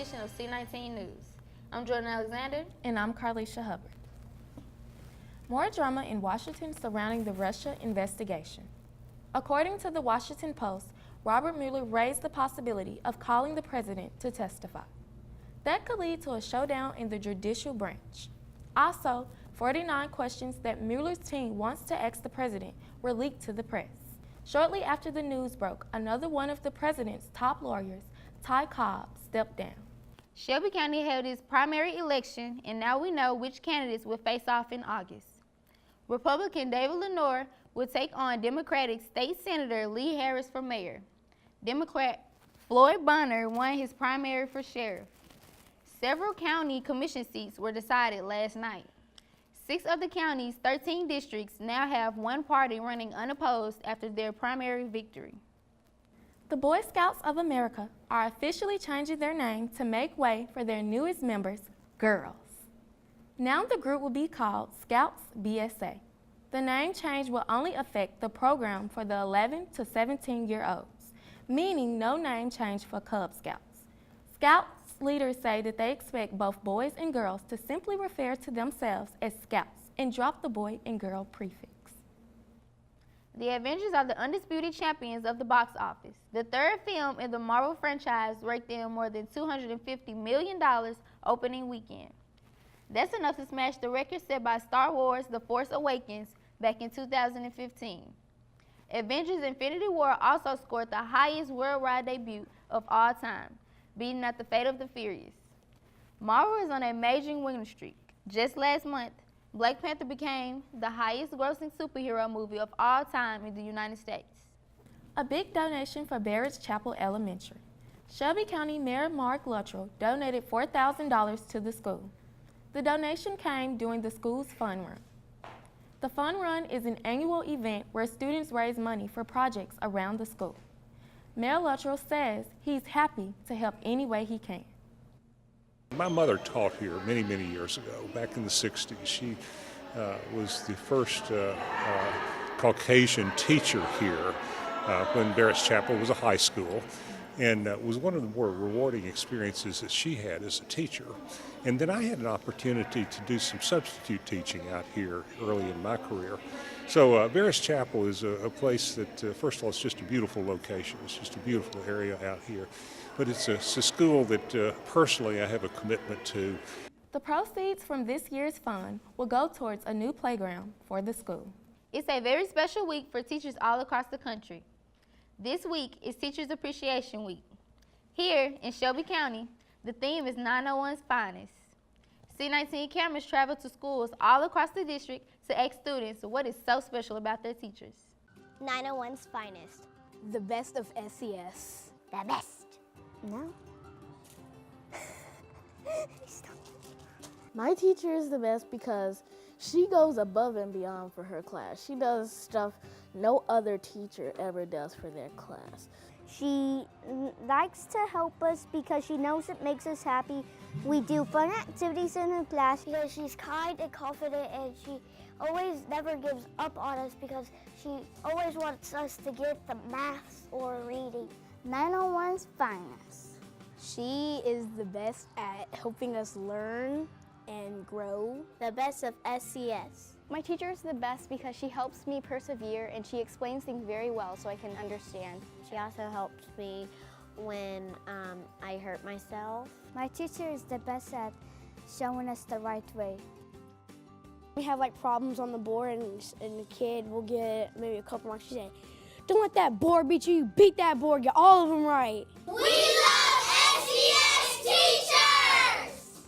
edition of C19 News. I'm Jordan Alexander. And I'm Carlisha Hubbard. More drama in Washington surrounding the Russia investigation. According to the Washington Post, Robert Mueller raised the possibility of calling the president to testify. That could lead to a showdown in the judicial branch. Also, 49 questions that Mueller's team wants to ask the president were leaked to the press. Shortly after the news broke, another one of the president's top lawyers, Ty Cobb, stepped down. Shelby County held its primary election, and now we know which candidates will face off in August. Republican David Lenore will take on Democratic State Senator Lee Harris for mayor. Democrat Floyd Bonner won his primary for sheriff. Several county commission seats were decided last night. 6 of the county's 13 districts now have one party running unopposed after their primary victory. The Boy Scouts of America are officially changing their name to make way for their newest members, girls. Now the group will be called Scouts BSA. The name change will only affect the program for the 11 to 17-year-olds, meaning no name change for Cub Scouts. Scouts leaders say that they expect both boys and girls to simply refer to themselves as Scouts and drop the boy and girl prefix. The Avengers are the undisputed champions of the box office. The third film in the Marvel franchise raked in more than $250 million opening weekend. That's enough to smash the record set by Star Wars: The Force Awakens back in 2015. Avengers: Infinity War also scored the highest worldwide debut of all time, beating out The Fate of the Furious. Marvel is on a major winning streak. Just last month, Black Panther became the highest grossing superhero movie of all time in the United States. A big donation for Barret's Chapel Elementary. Shelby County Mayor Mark Luttrell donated $4,000 to the school. The donation came during the school's fun run. The fun run is an annual event where students raise money for projects around the school. Mayor Luttrell says he's happy to help any way he can. My mother taught here many, many years ago, back in the 60s. She was the first Caucasian teacher here when Barret's Chapel was a high school, and was one of the more rewarding experiences that she had as a teacher. And then I had an opportunity to do some substitute teaching out here early in my career. So Barret's Chapel is a place that, first of all, it's just a beautiful location. It's just a beautiful area out here. But it's a school that personally I have a commitment to. The proceeds from this year's fund will go towards a new playground for the school. It's a very special week for teachers all across the country. This week is Teachers Appreciation Week. Here in Shelby County, the theme is 901's Finest. C19 cameras travel to schools all across the district to ask students what is so special about their teachers. 901's Finest. The best of SES. The best. No. My teacher is the best because she goes above and beyond for her class. She does stuff no other teacher ever does for their class. She likes to help us because she knows it makes us happy. We do fun activities in her class because she's kind and confident, and she always never gives up on us because she always wants us to get the maths or reading. 901's Finest. She is the best at helping us learn and grow. The best of SCS. My teacher is the best because she helps me persevere and she explains things very well so I can understand. She also helps me when I hurt myself. My teacher is the best at showing us the right way. We have like problems on the board and the kid will get maybe a couple marks. She said, "Don't let that board beat you. You beat that board. Get all of them right." We love SES teachers!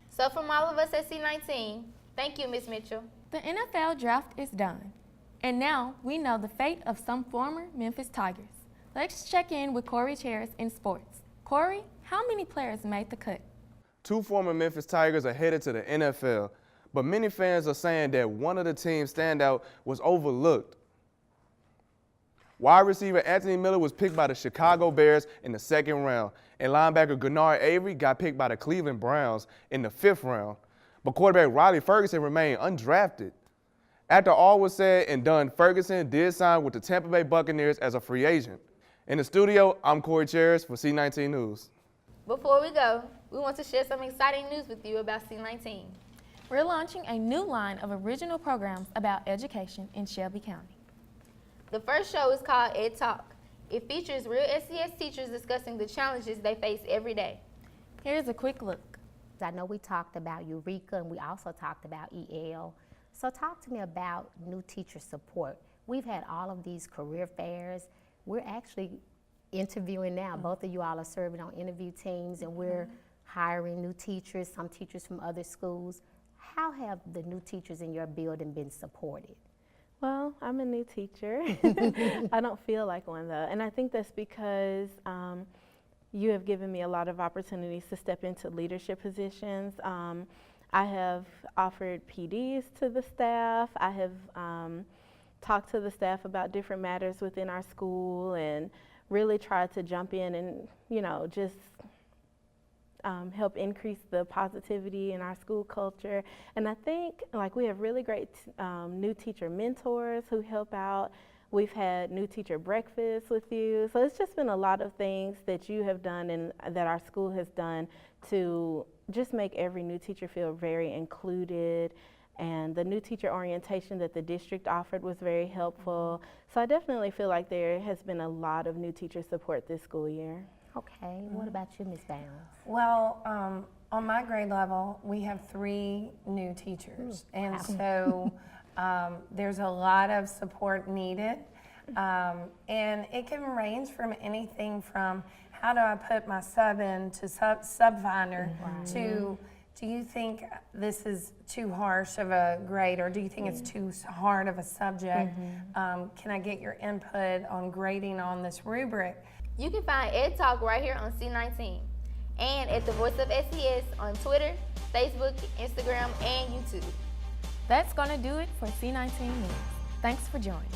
So from all of us at C19, thank you, Ms. Mitchell. The NFL draft is done, and now we know the fate of some former Memphis Tigers. Let's check in with Corey Charis in sports. Corey, how many players made the cut? 2 former Memphis Tigers are headed to the NFL, but many fans are saying that one of the team's standout was overlooked. Wide receiver Anthony Miller was picked by the Chicago Bears in the 2nd round, and linebacker Gennard Avery got picked by the Cleveland Browns in the 5th round. But quarterback Riley Ferguson remained undrafted. After all was said and done, Ferguson did sign with the Tampa Bay Buccaneers as a free agent. In the studio, I'm Corey Cherish for C19 News. Before we go, we want to share some exciting news with you about C19. We're launching a new line of original programs about education in Shelby County. The first show is called Ed Talk. It features real SES teachers discussing the challenges they face every day. Here's a quick look. I know we talked about Eureka and we also talked about EL. So talk to me about new teacher support. We've had all of these career fairs. We're actually interviewing now. Both of you all are serving on interview teams and we're hiring new teachers, some teachers from other schools. How have the new teachers in your building been supported? Well, I'm a new teacher. I don't feel like one though. And I think that's because you have given me a lot of opportunities to step into leadership positions. I have offered PDs to the staff. I have talked to the staff about different matters within our school and really tried to jump in and, you know, just help increase the positivity in our school culture. And I think like we have really great new teacher mentors who help out. We've had new teacher breakfasts with you. So it's just been a lot of things that you have done and that our school has done to just make every new teacher feel very included. And the new teacher orientation that the district offered was very helpful. So I definitely feel like there has been a lot of new teacher support this school year. Okay, what about you, Ms. Bounds? Well, on my grade level, we have 3 new teachers. And so there's a lot of support needed. And it can range from anything from how do I put my sub in to sub finder to do you think this is too harsh of a grade or do you think it's too hard of a subject? Can I get your input on grading on this rubric? You can find Ed Talk right here on C19 and at the Voice of SES on Twitter, Facebook, Instagram, and YouTube. That's going to do it for C19 News. Thanks for joining.